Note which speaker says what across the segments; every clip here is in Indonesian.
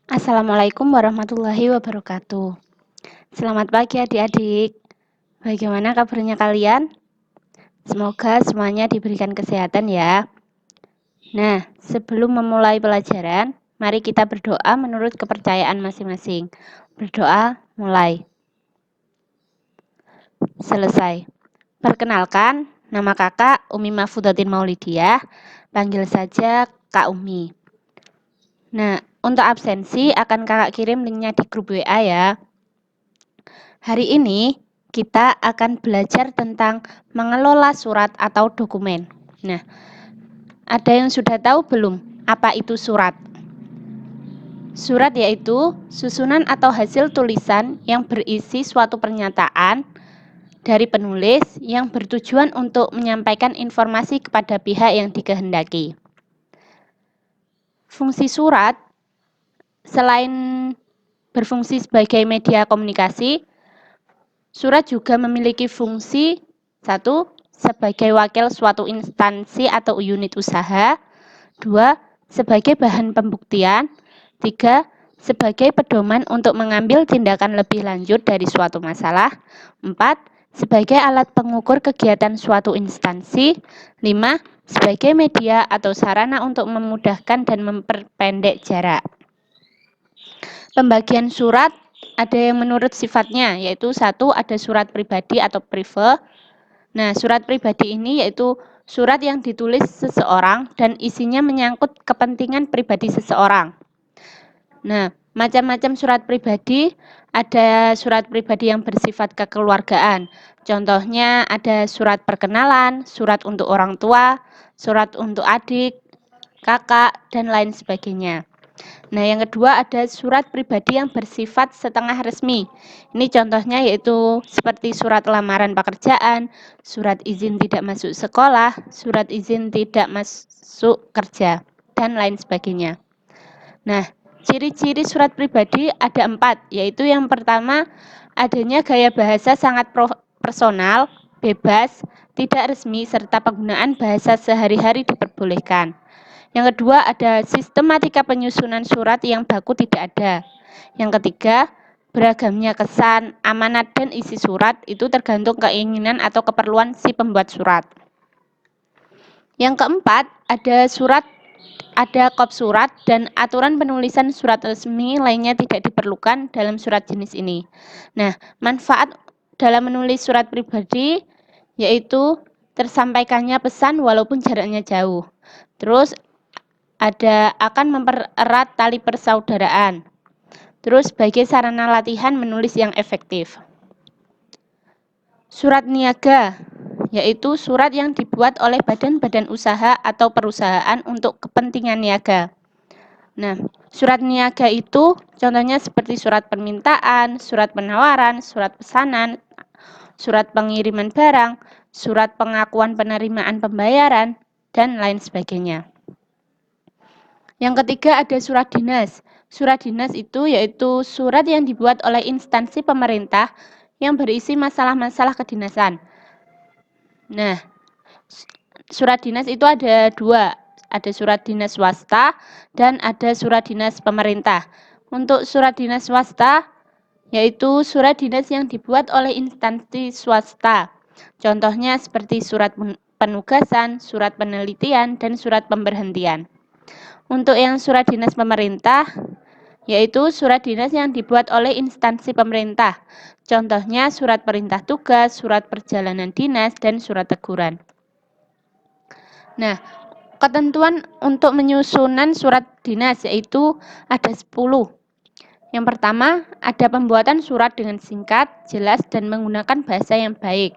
Speaker 1: Assalamualaikum warahmatullahi wabarakatuh. Selamat pagi adik-adik. Bagaimana kabarnya kalian? Semoga semuanya diberikan kesehatan ya. Nah, sebelum memulai pelajaran, mari kita berdoa menurut kepercayaan masing-masing. Berdoa mulai. Selesai. Perkenalkan, nama kakak Umi Mahfudatin Maulidiah. Panggil saja Kak Umi. Nah, untuk absensi akan kakak kirim linknya di grup WA ya. Hari ini kita akan belajar tentang mengelola surat atau dokumen. Nah, ada yang sudah tahu belum apa itu surat? Surat yaitu susunan atau hasil tulisan yang berisi suatu pernyataan dari penulis yang bertujuan untuk menyampaikan informasi kepada pihak yang dikehendaki. Fungsi surat selain berfungsi sebagai media komunikasi, surat juga memiliki fungsi 1. Sebagai wakil suatu instansi atau unit usaha. 2. Sebagai bahan pembuktian. 3. Sebagai pedoman untuk mengambil tindakan lebih lanjut dari suatu masalah. 4. Sebagai alat pengukur kegiatan suatu instansi. 5. Sebagai media atau sarana untuk memudahkan dan memperpendek jarak. Pembagian surat ada yang menurut sifatnya, yaitu 1. Ada surat pribadi atau prive. Nah, surat pribadi ini yaitu surat yang ditulis seseorang dan isinya menyangkut kepentingan pribadi seseorang. Nah, macam-macam surat pribadi, ada surat pribadi yang bersifat kekeluargaan. Contohnya ada surat perkenalan, surat untuk orang tua, surat untuk adik, kakak, dan lain sebagainya. Nah, yang kedua ada surat pribadi yang bersifat setengah resmi. Ini contohnya yaitu seperti surat lamaran pekerjaan, surat izin tidak masuk sekolah, surat izin tidak masuk kerja, dan lain sebagainya. Nah, ciri-ciri surat pribadi ada 4, yaitu yang pertama adanya gaya bahasa sangat personal, bebas, tidak resmi, serta penggunaan bahasa sehari-hari diperbolehkan. Yang kedua ada sistematika penyusunan surat yang baku tidak ada. Yang ketiga, beragamnya kesan, amanat, dan isi surat itu tergantung keinginan atau keperluan si pembuat surat. Yang keempat, ada kop surat dan aturan penulisan surat resmi lainnya tidak diperlukan dalam surat jenis ini. Nah, manfaat dalam menulis surat pribadi yaitu tersampaikannya pesan walaupun jaraknya jauh. Terus akan mempererat tali persaudaraan. Terus sebagai sarana latihan menulis yang efektif. Surat niaga, yaitu surat yang dibuat oleh badan-badan usaha atau perusahaan untuk kepentingan niaga. Nah, surat niaga itu contohnya seperti surat permintaan, surat penawaran, surat pesanan, surat pengiriman barang, surat pengakuan penerimaan pembayaran, dan lain sebagainya. Yang ketiga ada surat dinas. Surat dinas itu yaitu surat yang dibuat oleh instansi pemerintah yang berisi masalah-masalah kedinasan. Nah, surat dinas itu ada 2. Ada surat dinas swasta dan ada surat dinas pemerintah. Untuk surat dinas swasta yaitu surat dinas yang dibuat oleh instansi swasta. Contohnya seperti surat penugasan, surat penelitian, dan surat pemberhentian. Untuk yang surat dinas pemerintah, yaitu surat dinas yang dibuat oleh instansi pemerintah. Contohnya surat perintah tugas, surat perjalanan dinas, dan surat teguran. Nah, ketentuan untuk menyusunan surat dinas yaitu ada 10. Yang pertama, ada pembuatan surat dengan singkat, jelas, dan menggunakan bahasa yang baik.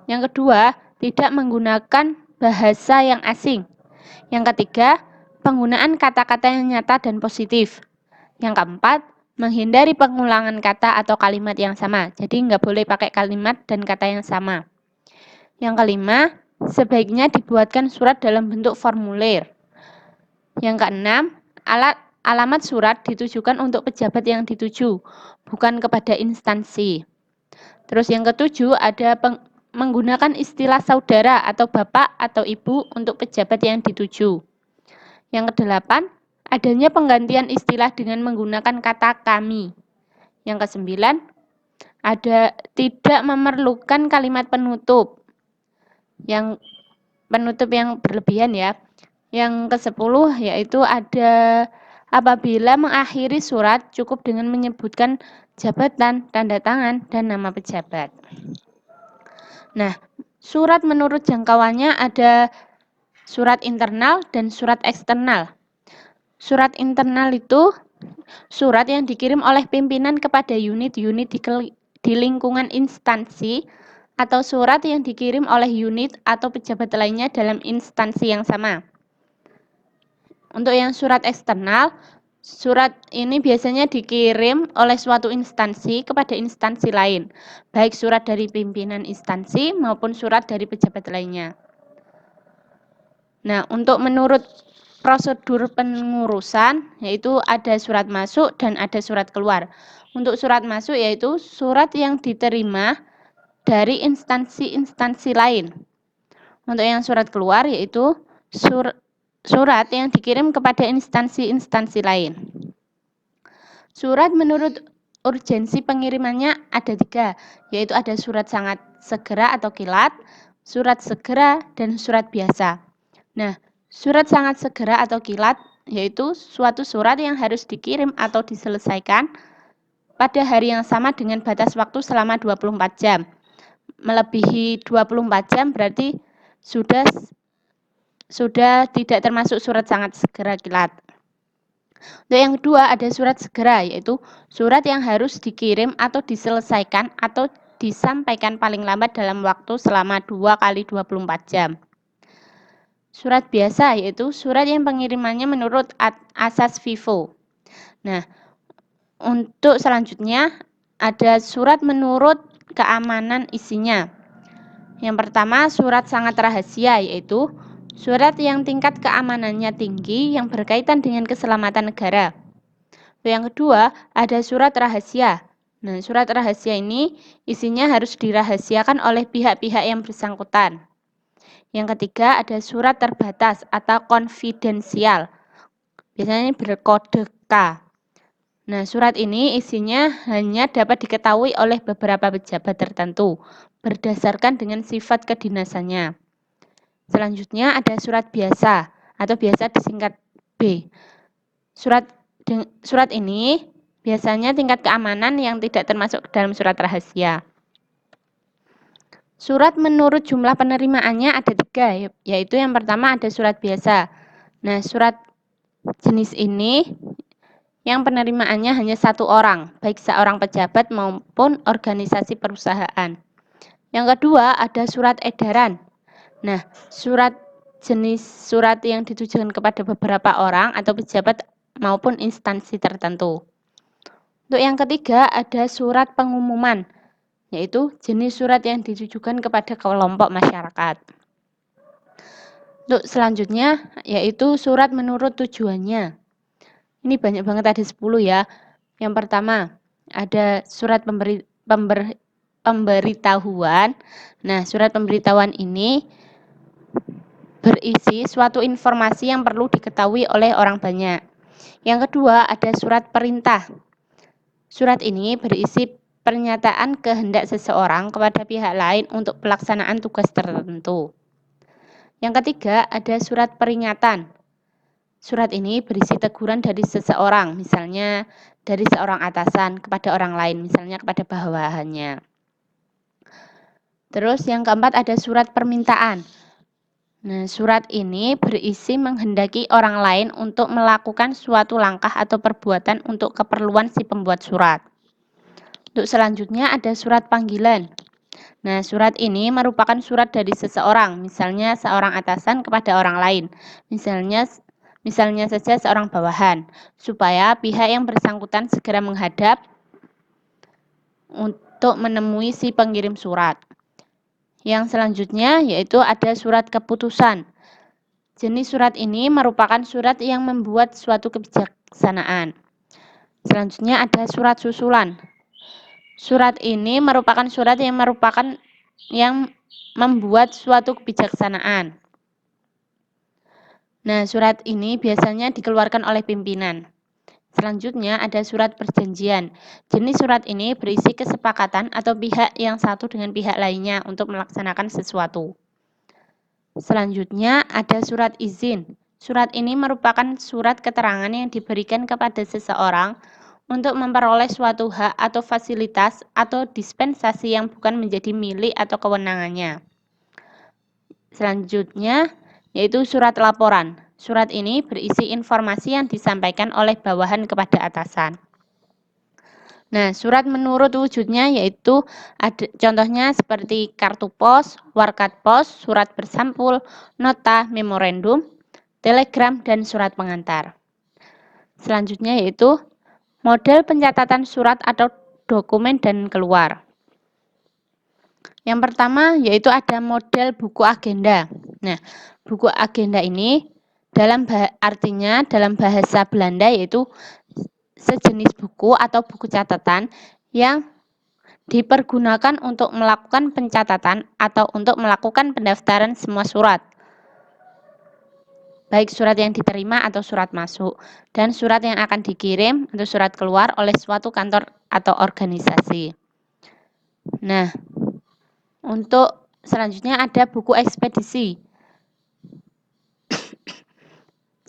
Speaker 1: Yang kedua, tidak menggunakan bahasa yang asing. Yang ketiga, penggunaan kata-kata yang nyata dan positif. Yang keempat, menghindari pengulangan kata atau kalimat yang sama. Jadi nggak boleh pakai kalimat dan kata yang sama. Yang kelima, sebaiknya dibuatkan surat dalam bentuk formulir. Yang keenam, alamat surat ditujukan untuk pejabat yang dituju, bukan kepada instansi. Terus yang ketujuh, ada menggunakan istilah saudara atau bapak atau ibu untuk pejabat yang dituju. Yang kedelapan, adanya penggantian istilah dengan menggunakan kata kami. Yang ke-9, ada tidak memerlukan kalimat penutup. Yang penutup yang berlebihan ya. Yang ke-10 yaitu ada apabila mengakhiri surat cukup dengan menyebutkan jabatan, tanda tangan, dan nama pejabat. Nah, surat menurut jangkauannya ada surat internal dan surat eksternal. Surat internal itu surat yang dikirim oleh pimpinan kepada unit-unit di lingkungan instansi atau surat yang dikirim oleh unit atau pejabat lainnya dalam instansi yang sama. Untuk yang surat eksternal, surat ini biasanya dikirim oleh suatu instansi kepada instansi lain, baik surat dari pimpinan instansi maupun surat dari pejabat lainnya. Nah, untuk menurut prosedur pengurusan, yaitu ada surat masuk dan ada surat keluar. Untuk surat masuk yaitu surat yang diterima dari instansi-instansi lain. Untuk yang surat keluar yaitu surat yang dikirim kepada instansi-instansi lain. Surat menurut urgensi pengirimannya ada 3, yaitu ada surat sangat segera atau kilat, surat segera, dan surat biasa. Nah, surat sangat segera atau kilat yaitu suatu surat yang harus dikirim atau diselesaikan pada hari yang sama dengan batas waktu selama 24 jam. Melebihi 24 jam berarti sudah tidak termasuk surat sangat segera kilat. Untuk yang kedua ada surat segera, yaitu surat yang harus dikirim atau diselesaikan atau disampaikan paling lambat dalam waktu selama 2 kali 24 jam. Surat biasa yaitu surat yang pengirimannya menurut asas FIFO. Nah, untuk selanjutnya ada surat menurut keamanan isinya. Yang pertama surat sangat rahasia, yaitu surat yang tingkat keamanannya tinggi yang berkaitan dengan keselamatan negara. Yang kedua ada surat rahasia. Nah, surat rahasia ini isinya harus dirahasiakan oleh pihak-pihak yang bersangkutan. Yang ketiga ada surat terbatas atau konfidensial. Biasanya berkode K. Nah, surat ini isinya hanya dapat diketahui oleh beberapa pejabat tertentu berdasarkan dengan sifat kedinasannya. Selanjutnya ada surat biasa atau biasa disingkat B. Surat ini biasanya tingkat keamanan yang tidak termasuk dalam surat rahasia. Surat menurut jumlah penerimaannya ada 3, yaitu yang pertama ada surat biasa. Nah, surat jenis ini yang penerimaannya hanya 1 orang, baik seorang pejabat maupun organisasi perusahaan. Yang kedua ada surat edaran. Nah, jenis surat yang ditujukan kepada beberapa orang atau pejabat maupun instansi tertentu. Untuk yang ketiga ada surat pengumuman, yaitu jenis surat yang ditujukan kepada kelompok masyarakat. Untuk selanjutnya yaitu surat menurut tujuannya. Ini banyak banget, ada 10 ya. Yang pertama ada surat pemberitahuan. Nah, surat pemberitahuan ini berisi suatu informasi yang perlu diketahui oleh orang banyak. Yang kedua ada surat perintah. Surat ini berisi pernyataan kehendak seseorang kepada pihak lain untuk pelaksanaan tugas tertentu. Yang ketiga ada surat peringatan. Surat ini berisi teguran dari seseorang, misalnya dari seorang atasan kepada orang lain, misalnya kepada bawahannya. Terus yang keempat ada surat permintaan. Nah, surat ini berisi menghendaki orang lain untuk melakukan suatu langkah atau perbuatan untuk keperluan si pembuat surat. Untuk selanjutnya ada surat panggilan. Nah, surat ini merupakan surat dari seseorang, misalnya seorang atasan kepada orang lain, misalnya saja seorang bawahan, supaya pihak yang bersangkutan segera menghadap untuk menemui si pengirim surat. Yang selanjutnya yaitu ada surat keputusan. Jenis surat ini merupakan surat yang membuat suatu kebijaksanaan. Selanjutnya ada surat susulan. Surat ini merupakan surat yang membuat suatu kebijaksanaan. Nah, surat ini biasanya dikeluarkan oleh pimpinan. Selanjutnya ada surat perjanjian. Jenis surat ini berisi kesepakatan atau pihak yang satu dengan pihak lainnya untuk melaksanakan sesuatu. Selanjutnya ada surat izin. Surat ini merupakan surat keterangan yang diberikan kepada seseorang untuk memperoleh suatu hak atau fasilitas atau dispensasi yang bukan menjadi milik atau kewenangannya. Selanjutnya yaitu surat laporan. Surat ini berisi informasi yang disampaikan oleh bawahan kepada atasan. Nah, surat menurut wujudnya yaitu ada contohnya seperti kartu pos, warkat pos, surat bersampul, nota, memorandum, telegram, dan surat pengantar. Selanjutnya yaitu model pencatatan surat atau dokumen dan keluar. Yang pertama yaitu ada model buku agenda. Nah, buku agenda ini artinya dalam bahasa Belanda yaitu sejenis buku atau buku catatan yang dipergunakan untuk melakukan pencatatan atau untuk melakukan pendaftaran semua surat, baik surat yang diterima atau surat masuk, dan surat yang akan dikirim atau surat keluar oleh suatu kantor atau organisasi. Nah, untuk selanjutnya ada buku ekspedisi.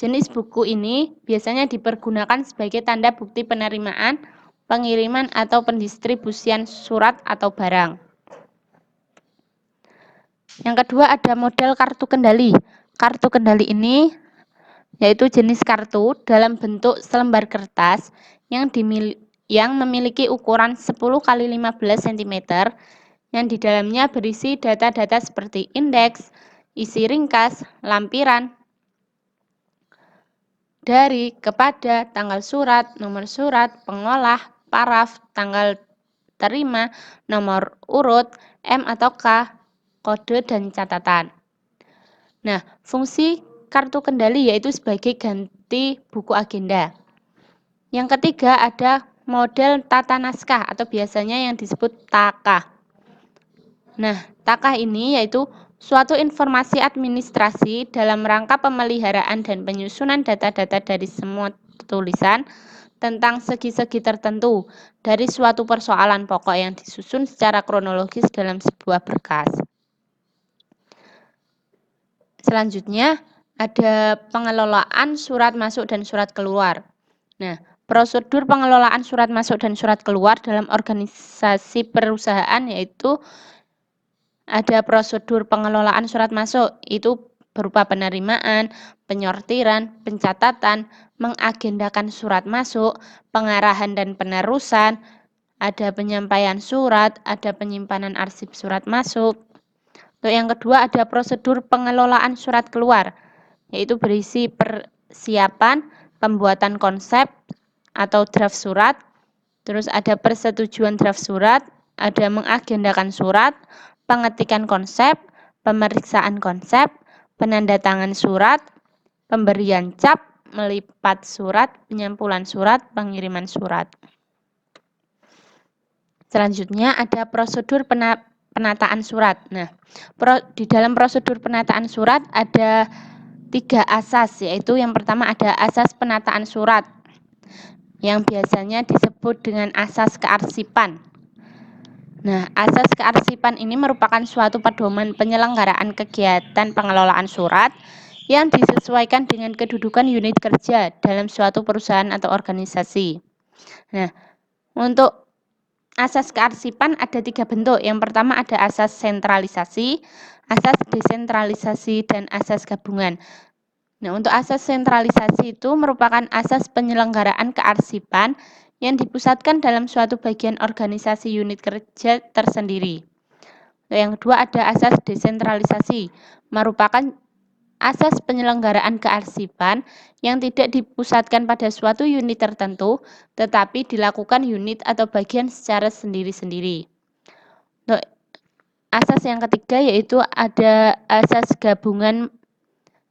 Speaker 1: Jenis buku ini biasanya dipergunakan sebagai tanda bukti penerimaan, pengiriman, atau pendistribusian surat atau barang. Yang kedua ada model kartu kendali. Kartu kendali ini yaitu jenis kartu dalam bentuk selembar kertas yang memiliki ukuran 10 x 15 cm yang di dalamnya berisi data-data seperti indeks, isi ringkas, lampiran, dari, kepada, tanggal surat, nomor surat, pengolah, paraf, tanggal terima, nomor urut, M atau K, kode, dan catatan. Nah, fungsi kartu kendali yaitu sebagai ganti buku agenda. Yang ketiga ada model tata naskah atau biasanya yang disebut takah. Nah, takah ini yaitu suatu informasi administrasi dalam rangka pemeliharaan dan penyusunan data-data dari semua tulisan tentang segi-segi tertentu dari suatu persoalan pokok yang disusun secara kronologis dalam sebuah berkas. Selanjutnya ada pengelolaan surat masuk dan surat keluar. Nah, prosedur pengelolaan surat masuk dan surat keluar dalam organisasi perusahaan yaitu ada prosedur pengelolaan surat masuk, itu berupa penerimaan, penyortiran, pencatatan, mengagendakan surat masuk, pengarahan dan penerusan, ada penyampaian surat, ada penyimpanan arsip surat masuk. Untuk yang kedua ada prosedur pengelolaan surat keluar, yaitu berisi persiapan, pembuatan konsep atau draft surat, terus ada persetujuan draft surat, ada mengagendakan surat, pengetikan konsep, pemeriksaan konsep, penandatangan surat, pemberian cap, melipat surat, penyampulan surat, pengiriman surat. Selanjutnya ada prosedur penataan surat. Nah, di dalam prosedur penataan surat ada 3 asas, yaitu yang pertama ada asas penataan surat yang biasanya disebut dengan asas kearsipan. Nah, asas kearsipan ini merupakan suatu pedoman penyelenggaraan kegiatan pengelolaan surat yang disesuaikan dengan kedudukan unit kerja dalam suatu perusahaan atau organisasi. Nah, untuk asas kearsipan ada 3 bentuk. Yang pertama ada asas sentralisasi, asas desentralisasi, dan asas gabungan. Nah, untuk asas sentralisasi itu merupakan asas penyelenggaraan kearsipan yang dipusatkan dalam suatu bagian organisasi unit kerja tersendiri. Yang kedua ada asas desentralisasi, merupakan asas penyelenggaraan kearsipan yang tidak dipusatkan pada suatu unit tertentu, tetapi dilakukan unit atau bagian secara sendiri-sendiri. Untuk asas yang ketiga yaitu ada asas gabungan.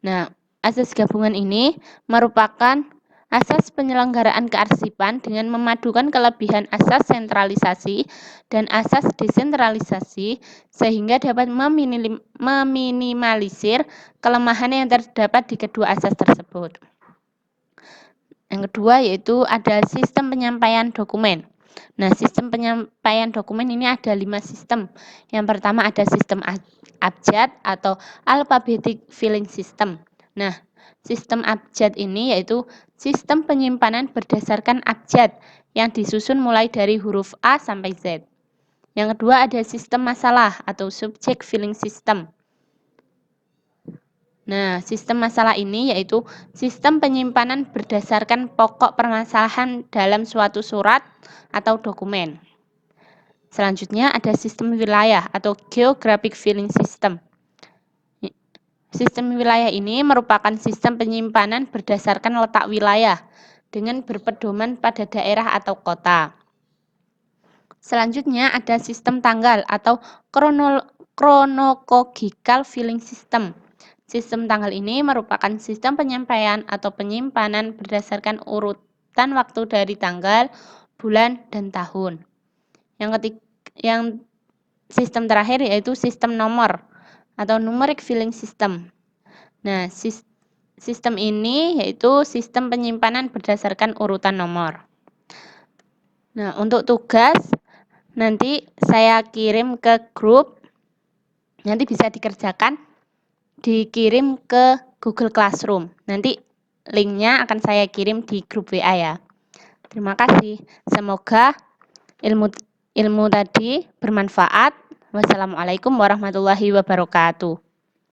Speaker 1: Nah, asas gabungan ini merupakan Asas penyelenggaraan kearsipan dengan memadukan kelebihan asas sentralisasi dan asas desentralisasi sehingga dapat meminimalisir kelemahan yang terdapat di kedua asas tersebut. Yang kedua yaitu ada sistem penyampaian dokumen. Nah, sistem penyampaian dokumen ini ada 5 sistem. Yang pertama ada sistem abjad atau alphabetic filing system. Nah, sistem abjad ini yaitu sistem penyimpanan berdasarkan abjad yang disusun mulai dari huruf A sampai Z. Yang kedua ada sistem masalah atau subject filling system. Nah, sistem masalah ini yaitu sistem penyimpanan berdasarkan pokok permasalahan dalam suatu surat atau dokumen. Selanjutnya ada sistem wilayah atau geographic filling system. Sistem wilayah ini merupakan sistem penyimpanan berdasarkan letak wilayah dengan berpedoman pada daerah atau kota. Selanjutnya ada sistem tanggal atau chronological filling system. Sistem tanggal ini merupakan sistem penyampaian atau penyimpanan berdasarkan urutan waktu dari tanggal, bulan, dan tahun. Yang sistem terakhir yaitu sistem nomor atau numeric filling system. Nah, sistem ini yaitu sistem penyimpanan berdasarkan urutan nomor. Nah, untuk tugas nanti saya kirim ke grup, nanti bisa dikerjakan. Dikirim ke Google Classroom. Nanti linknya akan saya kirim di grup WA ya. Terima kasih. Semoga ilmu tadi bermanfaat. Wassalamualaikum warahmatullahi wabarakatuh.